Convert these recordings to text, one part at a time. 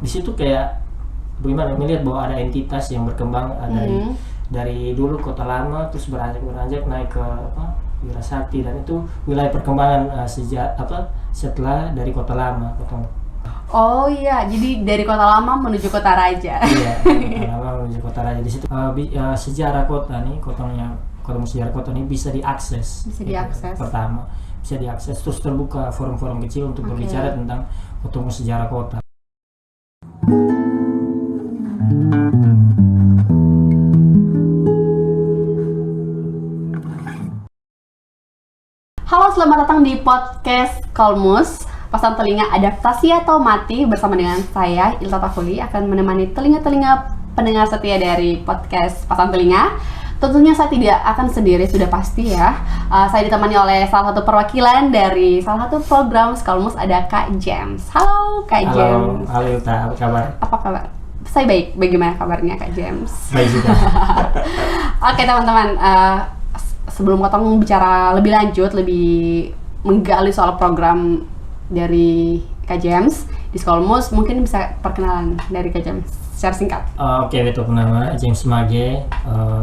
di situ kayak bagaimana melihat bahwa ada entitas yang berkembang dari dulu Kota Lama terus beranjak naik ke Wirasakti, dan itu wilayah perkembangan setelah dari Kota Lama. Oh iya, jadi dari Kota Lama menuju Kota Raja. Iya, Kota Lama menuju Kota Raja. Di situ sejarah kota nih, sejarah kota ini bisa diakses. Pertama, bisa diakses, terus terbuka forum-forum kecil untuk berbicara tentang sejarah kota. Halo, selamat datang di podcast Kalmus, pasang telinga adaptasi atau mati. Bersama dengan saya, Ilta Tafuli, akan menemani telinga-telinga pendengar setia dari podcast pasang telinga. Tentunya saya tidak akan sendiri, sudah pasti ya. Saya ditemani oleh salah satu perwakilan dari salah satu program Kalmus, ada Kak James. Halo Kak James. Halo Ilta, apa kabar? Apa kabar? Saya baik. Bagaimana kabarnya Kak James? Baik juga. Oke teman-teman, sebelum Kotong bicara lebih lanjut, lebih menggali soal program dari Kak James di Kalmus, mungkin bisa perkenalan dari Kak James secara singkat. Oke, beta nama James Mage,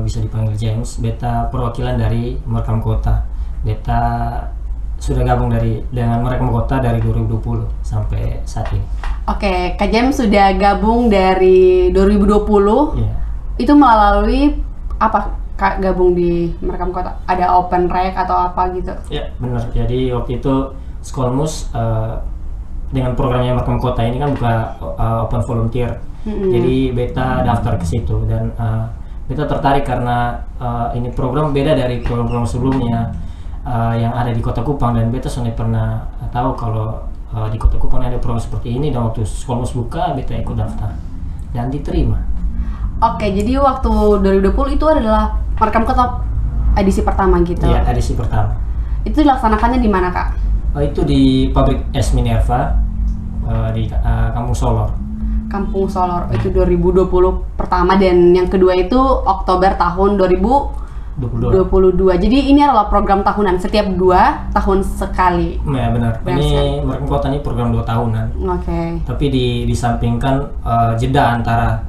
bisa dipanggil James. Beta perwakilan dari Merekam Kota. Beta sudah gabung dengan Merekam Kota dari 2020 sampai saat ini. Oke, Kak James sudah gabung dari 2020. Yeah. Itu melalui apa Kak gabung di Merekam Kota? Ada open rec atau apa gitu? Ya, benar. Jadi waktu itu Kalmus dengan programnya Merekam Kota ini kan buka open volunteer. Jadi beta daftar ke situ, dan beta tertarik karena ini program beda dari program-program sebelumnya yang ada di Kota Kupang, dan beta sudah pernah tahu kalau di Kota Kupang ada program seperti ini, dan waktu Kalmus buka beta ikut daftar dan diterima. Oke, jadi waktu 2020 itu adalah Merekam Kota edisi pertama gitu? Iya, edisi pertama. Itu dilaksanakannya di mana Kak? Itu di pabrik es Minerva di Kampung Solor. Kampung Solor, itu 2020 pertama, dan yang kedua itu Oktober tahun 2022. Jadi ini adalah program tahunan, setiap 2 tahun sekali. Ya benar, ini Merekam Kota ini program 2 tahunan. Oke. Tapi disampingkan jeda antara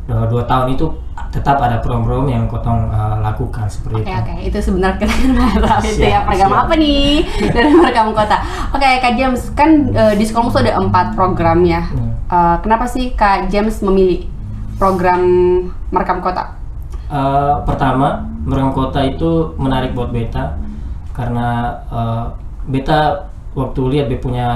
2 tahun itu tetap ada program-program yang Kotong lakukan seperti itu. Oke, itu sebenarnya kita tahu itu ya program apa nih dari Merekam Kota. Oke, Kak James, kan di Kalmus ada 4 program ya. Kenapa sih Kak James memilih program Merekam Kota? Pertama, Merekam Kota itu menarik buat beta karena beta waktu lihat dia punya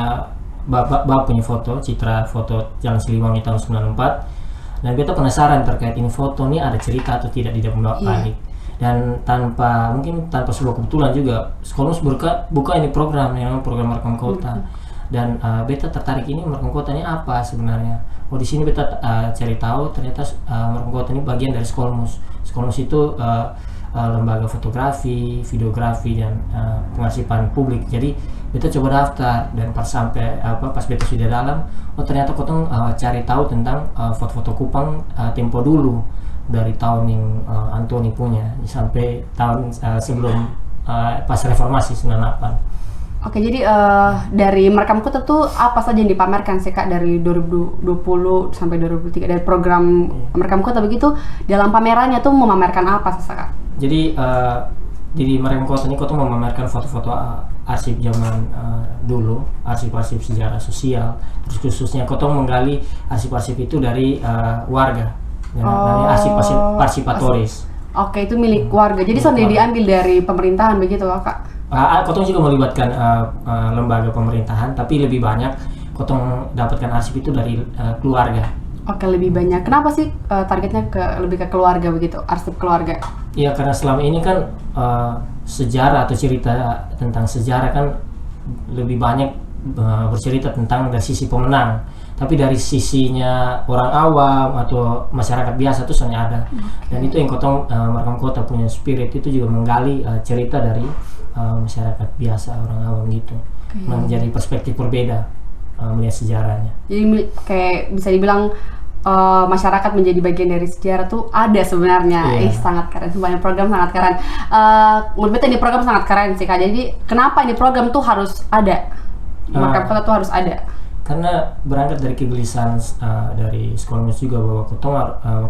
bapak punya citra foto Jalan Siliwangi tahun 94, dan beta penasaran terkait ini foto ini ada cerita atau tidak di dalam balik. Dan tanpa sebuah kebetulan juga Kalmus buka ini program yang program Merekam Kota. Dan beta tertarik ini Merekam Kota ini apa sebenarnya. Di sini beta cari tahu ternyata Merekam Kota ini bagian dari Kalmus. Kalmus itu lembaga fotografi, videografi, dan pengarsipan publik. Jadi beta coba daftar, dan pas beta sudah dalam, ternyata Kotong cari tahu tentang foto-foto Kupang tempo dulu, dari tahun yang Antoni punya sampai tahun sebelum pas reformasi 98. Oke, jadi dari Merekam Kota tuh apa saja yang dipamerkan sih Kak dari 2020 sampai 2023 dari program Merekam Kota begitu? Dalam pamerannya tuh memamerkan apa sih Kak? Jadi Merekam Kota ini Kotong memamerkan foto-foto arsip zaman dulu, arsip-arsip sejarah sosial. Terus khususnya Kotong menggali arsip-arsip itu dari warga, dari arsip-arsip parsipatoris. Oke, itu milik warga. Jadi sudah diambil dari pemerintahan begitu Kak? Kotong juga melibatkan lembaga pemerintahan, tapi lebih banyak Kotong dapatkan arsip itu dari keluarga. Oke, lebih banyak. Kenapa sih targetnya lebih ke keluarga begitu, arsip keluarga? Iya, karena selama ini kan sejarah atau cerita tentang sejarah kan lebih banyak bercerita tentang dari sisi pemenang, tapi dari sisinya orang awam atau masyarakat biasa itu hanya ada. Dan itu yang Kotong Merekam Kota punya spirit itu juga menggali cerita dari masyarakat biasa, orang awam gitu, menjadi perspektif berbeda melihat sejarahnya. Jadi kayak bisa dibilang masyarakat menjadi bagian dari sejarah tuh ada sebenarnya. Sangat keren, sebenarnya program sangat keren. Menurut ini program sangat keren sih Kak. Jadi kenapa ini program tuh harus ada? Merekam Kota tuh harus ada? karena berangkat dari kegelisahan dari Skolmus juga bahwa kotong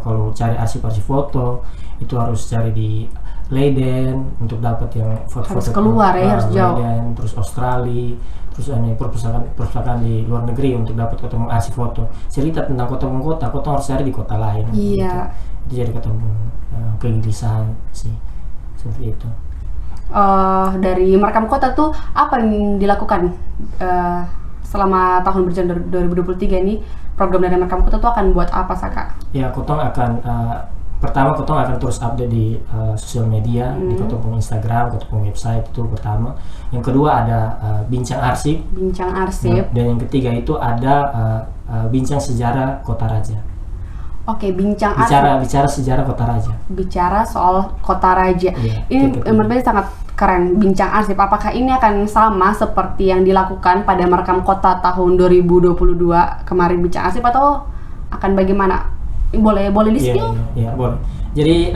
kalau cari arsip-arsip foto itu harus cari di Leiden untuk dapat yang foto-foto Harus keluar ya, harus jauh. Leiden, terus Australia, terus ini perpustakaan di luar negeri untuk dapat kotong arsip foto. Cerita tentang kotong harus cari di kota lain. Iya. Itu jadi kotong kegelisahan sih, seperti itu. Dari merekam kota tuh apa yang dilakukan selama tahun berjalan 2023 ini? Program dari merekam kota tuh akan buat apa, Saka? Ya, kotong akan pertama kotong akan terus update di sosial media, di kotong punya Instagram, kotong punya website, itu pertama. Yang kedua ada bincang arsip. Bincang arsip. Dan yang ketiga itu ada bincang sejarah Kota Raja. Oke, bincang arsip. Bicara sejarah Kota Raja. Bicara soal Kota Raja. Iya, Ini menurut saya sangat keren, bincang arsip. Apakah ini akan sama seperti yang dilakukan pada merekam kota tahun 2022 kemarin bincang arsip, atau akan bagaimana? Boleh di-spill? Iya, boleh. Jadi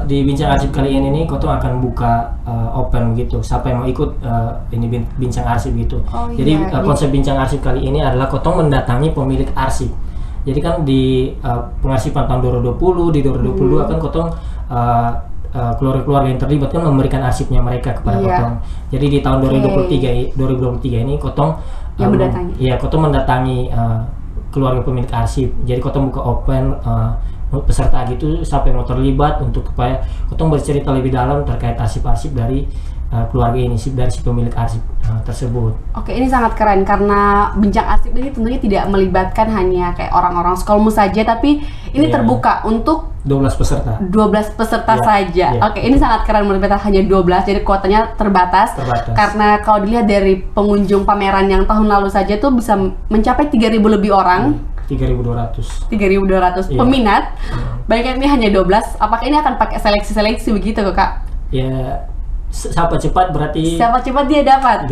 di bincang arsip kali ini nih kotong akan buka open gitu. Siapa yang mau ikut ini bincang arsip gitu. Jadi konsep bincang arsip kali ini adalah kotong mendatangi pemilik arsip. Jadi kan di pengarsipan tahun 2020, di 2022 kan kotong keluarga-keluarga yang terlibat kan memberikan arsipnya mereka kepada kotong. Jadi di tahun 2023 ini kotong kotong mendatangi keluarga pemilik arsip. Jadi kotong buka open peserta gitu, siapa yang mau terlibat untuk supaya kotong bercerita lebih dalam terkait arsip-arsip dari keluarga ini, dari si pemilik arsip tersebut. Oke, ini sangat keren karena bincang arsip ini tentunya tidak melibatkan hanya kayak orang-orang Skolmus saja, tapi ini terbuka untuk 12 peserta saja. Oke, ini sangat keren, menurut kita hanya 12, jadi kuotanya terbatas. Karena kalau dilihat dari pengunjung pameran yang tahun lalu saja tuh bisa mencapai 3.000 lebih orang. 3.200 peminat. Baiknya ini hanya 12. Apakah ini akan pakai seleksi begitu Kak? Ya, siapa cepat berarti dia dapat.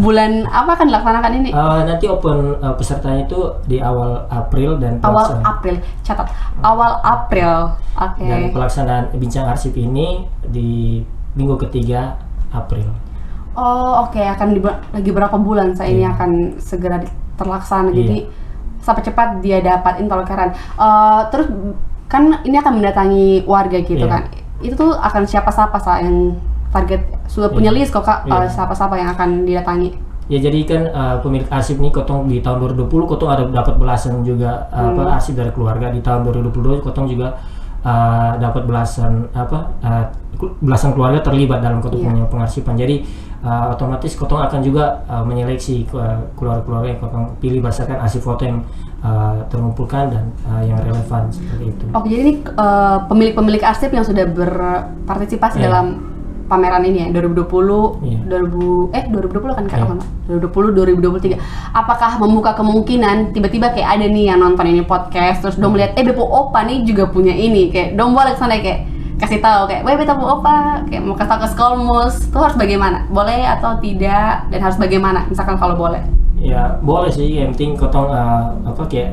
Bulan apa akan dilaksanakan ini? Nanti open pesertanya itu di awal April dan awal April. Catat. Awal April. Oke. Dan pelaksanaan bincang arsip ini di minggu ketiga April. Oh, oke. Akan lagi berapa bulan ini akan segera terlaksana. Jadi sampai cepat dia dapat, keren. Terus kan ini akan mendatangi warga gitu kan. Itu tuh akan siapa yang target sudah punya list kok Kak, siapa yang akan didatangi? Ya, jadi kan pemilik arsip nih kotong di tahun 2020 kotong ada dapat belasan juga arsip dari keluarga. Di tahun 2022 kotong juga dapat belasan keluarga terlibat dalam kotong punya pengarsipan. Jadi otomatis kotong akan juga menyeleksi keluarga-keluarga yang kotong pilih berdasarkan arsip foto yang terkumpulkan dan yang relevan seperti itu. Oke, jadi ini pemilik-pemilik arsip yang sudah berpartisipasi dalam pameran ini ya, 2020 kan Kak, 2020 2023. Apakah membuka kemungkinan tiba-tiba kayak ada nih yang nonton ini podcast terus dong melihat Beppo Opa nih juga punya ini, kayak dong boleh kesana kayak kasih tahu kayak Beppo Opa kayak mau kasih tahu ke Skolmus itu harus bagaimana? Boleh atau tidak, dan harus bagaimana misalkan kalau boleh? Ya boleh sih, yang penting kotong dia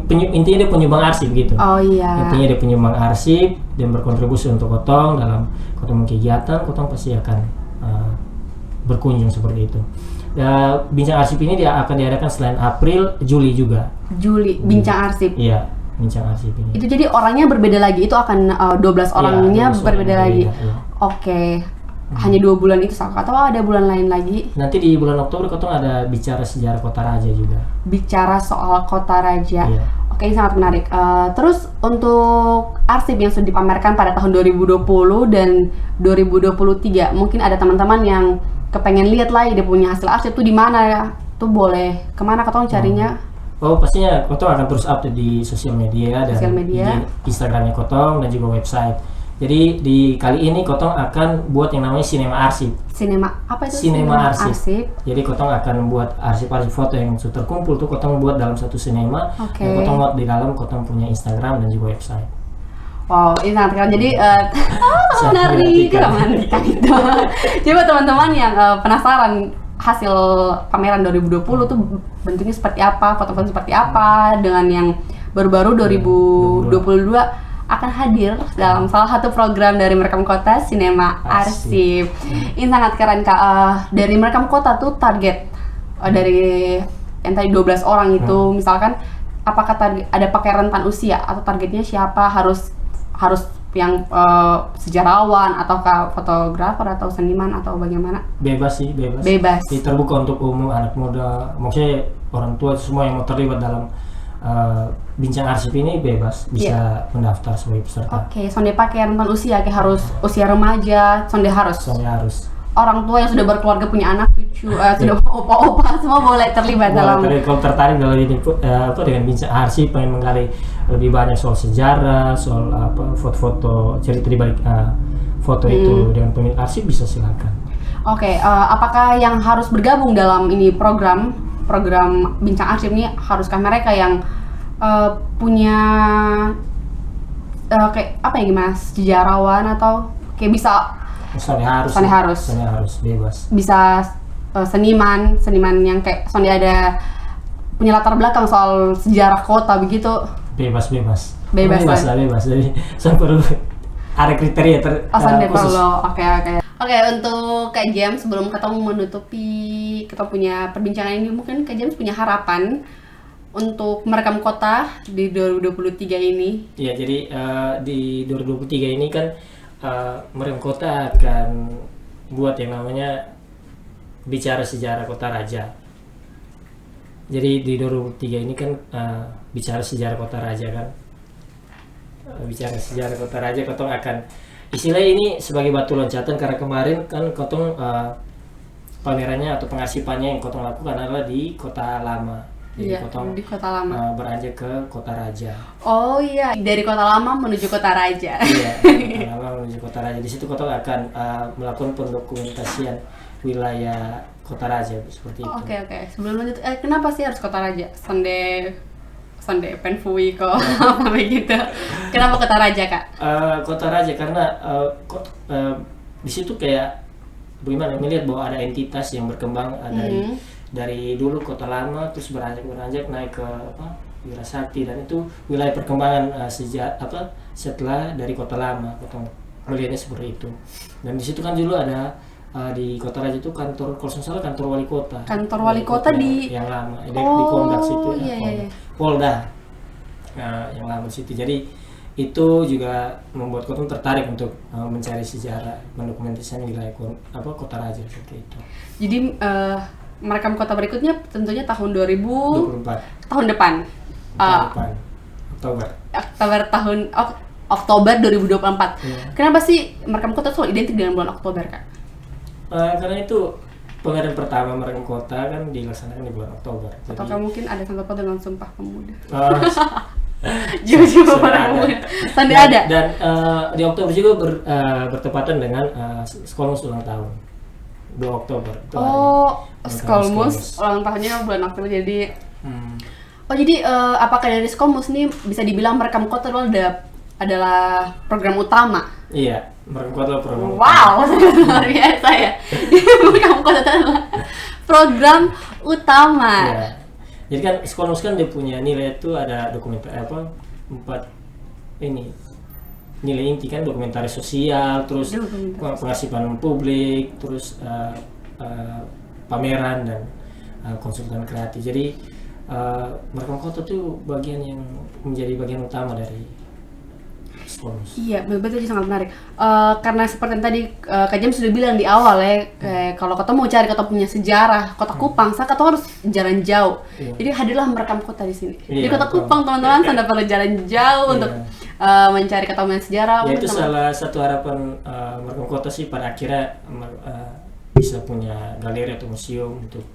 intinya dia penyumbang arsip gitu. Oh iya. Intinya dia penyumbang arsip dan berkontribusi untuk kotong dalam kotong kegiatan, kotong pasti akan berkunjung seperti itu. Bincang arsip ini dia akan diadakan selain April, Juli juga. Bincang arsip. Iya, bincang arsip ini. Itu jadi orangnya berbeda lagi, itu akan 12 orangnya berbeda lagi. Iya. Oke. Hanya 2 bulan itu atau ada bulan lain lagi? Nanti di bulan Oktober kotong ada bicara sejarah Kota Raja juga. Bicara soal Kota Raja. Iya. Oke, ini sangat menarik. Terus untuk arsip yang sudah dipamerkan pada tahun 2020 dan 2023, mungkin ada teman-teman yang kepengen lihat lagi dia punya hasil arsip tuh di mana ya? Tuh boleh kemana kotong carinya? Pastinya kotong akan terus update di sosial media dan di Instagramnya kotong dan juga website. Jadi di kali ini kotong akan buat yang namanya sinema arsip. Apa itu? Sinema arsip. Jadi kotong akan buat arsip-arsip foto yang sudah terkumpul tuh kotong buat dalam satu sinema. Dan kotong buat di dalam kotong punya Instagram dan juga website. Wow, ini sangat keren. Jadi menarik itu. Coba teman-teman yang penasaran hasil pameran 2020 tuh bentuknya seperti apa, foto-foto seperti apa, dengan yang baru-baru 2022 akan hadir dalam salah satu program dari Merekam Kota, Sinema Arsip. Ini sangat keren Kak. Dari Merekam Kota tuh target dari yang tadi 12 orang itu, misalkan apakah ada pakai rentan usia atau targetnya siapa, harus yang sejarawan ataukah fotografer atau seniman atau bagaimana? Bebas sih, bebas. Bebas. Jadi terbuka untuk umum, anak muda, maksudnya orang tua semua yang mau terlibat dalam bincang arsip ini bebas bisa mendaftar sebagai peserta. Oke, sonde pakai rentan usia, kayak harus usia remaja, sonde harus. Sonde harus. Orang tua yang sudah berkeluarga, punya anak, cucu, sudah opa-opa semua boleh terlibat dalam. Kalau tertarik dalam ini dengan bincang arsip, pengen menggali lebih banyak soal sejarah, soal foto-foto, cerita di balik foto itu dengan pemilik arsip, bisa silakan. Oke, apakah yang harus bergabung dalam ini program bincang arsip ini, haruskah mereka yang punya kayak apa ya, gimana, sejarawan atau kayak bisa Sonde harus bebas. Bisa seniman yang kayak sonde ada punya latar belakang soal sejarah kota begitu. Bebas. Bebas. Jadi perlu ada kriteria khusus. Oke, untuk Kak James, sebelum kita menutupi kita punya perbincangan ini, mungkin Kak James punya harapan untuk merekam kota di 2023 ini. Iya, jadi di 2023 ini kan merekam kota akan buat yang namanya bicara sejarah Kota Raja. Jadi di 2023 ini kan bicara sejarah Kota Raja kan. Bicara sejarah Kota Raja, Kotong akan istilah ini sebagai batu loncatan, karena kemarin kan Kotong pamerannya atau pengarsipannya yang Kotong lakukan adalah di Kota Lama. Jadi Kotong di Kota Lama beranjak ke Kota Raja. Oh iya, dari Kota Lama menuju Kota Raja. Iya, Kota Lama menuju Kota Raja. Di situ Kotong akan melakukan pendokumentasian wilayah Kota Raja seperti itu. Oke. Sebelum lanjut, kenapa sih harus Kota Raja? Sonde penfui kok apa begitu? Kenapa Kota Raja, Kak? Kota Raja karena di situ kayak bagaimana melihat bahwa ada entitas yang berkembang dari dulu Kota Lama, terus beranjak naik ke Wirasakti, dan itu wilayah perkembangan setelah dari Kota Lama. Kotong melihatnya seperti itu. Dan di situ kan dulu ada di Kota Raja itu kantor, kalau salah kantor wali kota. Kantor wali kota di yang lama di Komdak situ. Iya. Polda. Nah, yang lama situ. Jadi itu juga membuat Kotong tertarik untuk mencari sejarah, mendokumentasikan wilayah Kota Raja seperti itu. Jadi merekam kota berikutnya tentunya tahun 2024. Tahun depan. Oktober 2024. Yeah. Kenapa sih merekam kota selalu identik dengan bulan Oktober, Kak? Karena itu pemilihan pertama merekam kota kan dilaksanakan di bulan Oktober. Ataukah mungkin ada sangkut paut dengan Sumpah Pemuda? Tanda ada. Dan di Oktober juga bertepatan dengan Skolmus ulang tahun. 2 Oktober. Skolmus ulang tahunnya bulan Oktober, jadi jadi apakah dari Skolmus ini bisa dibilang merekam kota adalah program utama? Iya, merekam kota adalah program luar biasa ya. Merekam kota adalah program utama. Iya. Jadi kan Skolmus kan dia punya nilai itu ada nilai inti kan, dokumentari sosial, terus pengarsipan publik, terus pameran dan konsultan kreatif. Jadi merekam kota tuh menjadi bagian utama dari Skolmus. Iya, betul, sangat menarik. Karena seperti yang tadi Kak James sudah bilang di awal ya, kalau kota mau cari kota punya sejarah, kota Kupang, kota harus jalan jauh. Jadi hadirlah merekam kota di sini. Di kota Kupang teman-teman, Anda perlu jalan jauh untuk mencari kota punya sejarah. Ya, itu salah satu harapan merekam kota sih, pada akhirnya bisa punya galeri atau museum untuk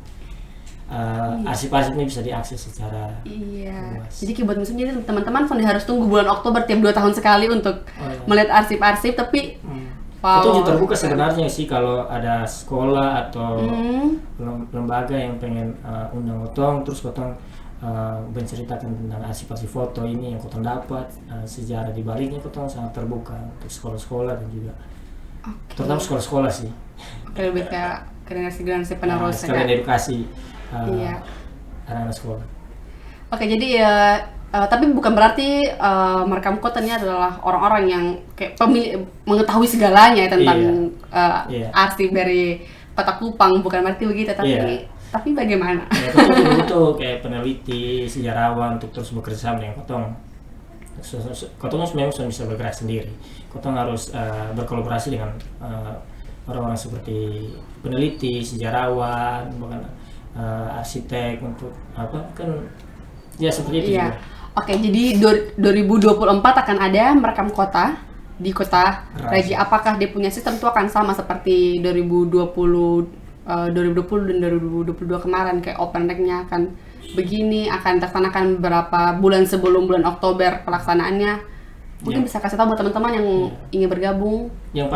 arsip-arsip ini bisa diakses secara luas. Jadi buat museum, jadi teman-teman harus tunggu bulan Oktober tiap 2 tahun sekali untuk melihat arsip-arsip, tapi itu juga terbuka sebenarnya sih, kalau ada sekolah atau lembaga yang pengen undang Kotong, terus Kotong menceritakan tentang arsip-arsip foto ini yang Kotong dapat, sejarah di baliknya, Kotong sangat terbuka untuk sekolah-sekolah dan juga terutama sekolah-sekolah sih. Lebih kayak generasi penerus. Sekalian edukasi anak-anak sekolah. Oke, jadi tapi bukan berarti merekam kota ini adalah orang-orang yang kayak mengetahui segalanya tentang arsip dari Kota Kupang, bukan berarti begitu, tapi Tapi bagaimana? Ya, kotong butuh kayak peneliti, sejarawan untuk terus bekerja sama dengan kotong. Kotong memang sudah bisa bergerak sendiri. Kotong harus berkolaborasi dengan orang-orang seperti peneliti, sejarawan, bahkan arsitek untuk apa kan ya seperti itu Iya. juga. Oke, jadi 2024 akan ada merekam kota di kota Raja. Apakah dia punya sistem itu akan sama seperti 2020 dan 2022 kemarin, kayak open rank-nya akan begini, akan dilaksanakan berapa bulan sebelum bulan Oktober pelaksanaannya? Mungkin bisa kasih tahu buat teman-teman yang ingin bergabung. Yang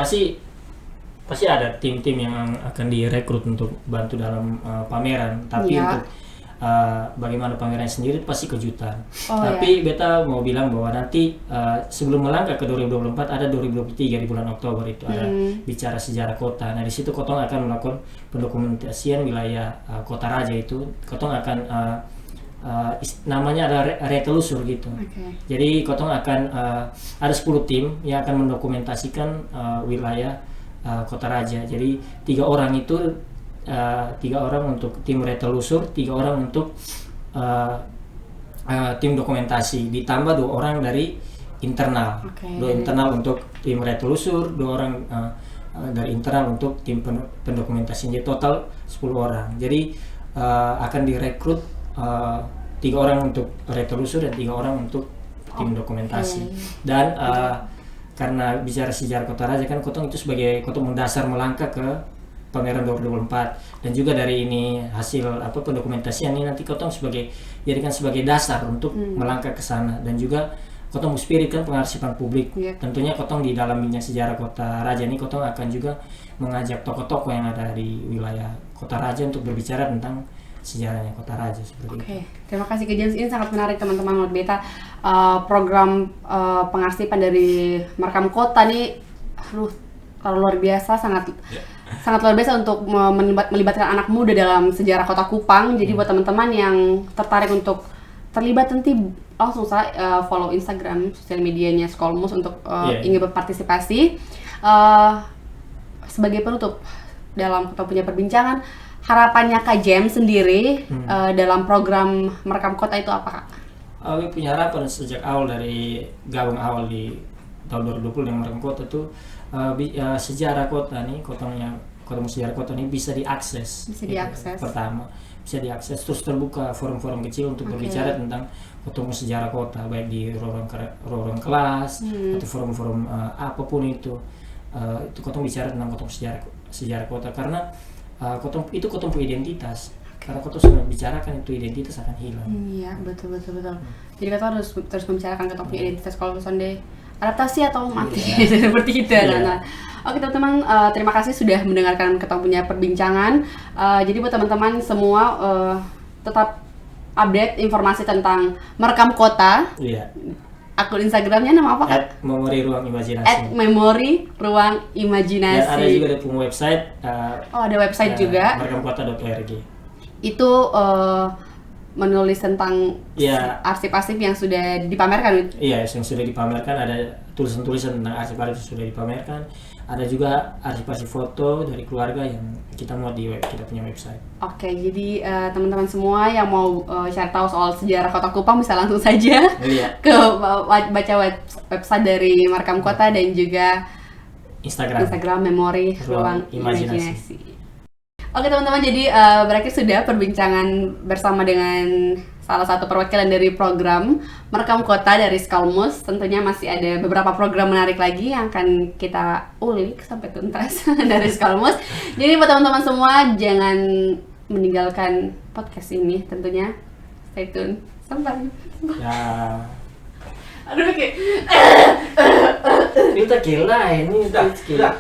pasti ada tim-tim yang akan direkrut untuk bantu dalam pameran, tapi Iya. untuk bagaimana pameran sendiri pasti kejutan. Oh, Tapi beta mau bilang bahwa nanti sebelum melangkah ke 2024 ada 2023 di bulan Oktober itu ada bicara sejarah kota. Nah di situ Kotong akan melakukan pendokumentasian wilayah Kota Raja itu. Kotong akan namanya ada retelusur gitu. Oke. Jadi Kotong akan ada 10 tim yang akan mendokumentasikan wilayah Kota Raja. Jadi 3 orang itu 3 orang untuk tim retelusur, 3 orang untuk tim dokumentasi, ditambah 2 orang dari internal. Oke. 2 internal untuk tim retelusur, 2 orang dari internal untuk tim pendokumentasi. Jadi total 10 orang. Jadi akan direkrut 3 orang untuk retelusur dan 3 orang untuk tim dokumentasi. Dan karena bicara sejarah Kota Raja kan Kotong itu sebagai Kotong mendasar melangkah ke pameran 2024, dan juga dari ini hasil pendokumentasian ini nanti Kotong jadikan sebagai dasar untuk melangkah ke sana. Dan juga Kotong Spirit kan pengarsipan publik. Tentunya Kotong di dalam minyak sejarah Kota Raja ini Kotong akan juga mengajak tokoh-tokoh yang ada di wilayah Kota Raja untuk berbicara tentang sejarahnya Kota Raja seperti itu. Terima kasih Kak James, ini sangat menarik teman-teman menurut beta. Program pengarsipan dari merekam kota nih, kalau luar biasa, sangat luar biasa untuk melibatkan anak muda dalam sejarah Kota Kupang. Jadi buat teman-teman yang tertarik untuk terlibat, nanti langsung saya follow Instagram, sosial medianya Skolmus untuk ingin berpartisipasi. Sebagai penutup dalam kita punya perbincangan, harapannya Kak James sendiri dalam program merekam kota itu apa, Kak? Aku punya harapan sejak awal dari gabung awal di tahun 2020 dengan merekam kota itu sejarah kota nih, sejarah kota ini bisa diakses. Bisa diakses. Pertama, bisa diakses, terus terbuka forum-forum kecil untuk berbicara tentang sejarah kota, baik di ruang kelas atau forum-forum apapun itu. Itu Kotong bicara tentang sejarah kota, karena Kotong punya identitas. Karena Kotong sudah bicarakan itu, identitas akan hilang. Iya, betul. Jadi kita harus terus membicarakan Kotong punya identitas, kalau misalnya adaptasi atau mati seperti itu. Oke teman-teman, terima kasih sudah mendengarkan Kotong punya perbincangan. Jadi buat teman-teman semua tetap update informasi tentang merekam kota. Iya. Akun Instagramnya nama apa, Kak? @memori ruang imajinasi. @memori ruang imajinasi. Dan ada juga di website. Ada website juga. merekamkota.org. Itu menulis tentang arsip-arsip yang sudah dipamerkan. Iya, yang sudah dipamerkan, ada tulisan-tulisan tentang arsip-arsip yang sudah dipamerkan. Ada juga arsip-arsip foto dari keluarga yang kita muat di kita punya website. Oke, jadi teman-teman semua yang mau cari tahu soal sejarah Kota Kupang bisa langsung saja ke baca website dari Merekam Kota dan juga Instagram Memori Ruang Imajinasi. Oke teman-teman, jadi berakhir sudah perbincangan bersama dengan salah satu perwakilan dari program Merekam Kota dari Skolmus. Tentunya masih ada beberapa program menarik lagi yang akan kita ulik sampai tuntas dari Skolmus. Jadi buat teman-teman semua, jangan meninggalkan podcast ini, tentunya stay tune. Sampai. Ya. Aduh, kayak Kita gila ini. Udah.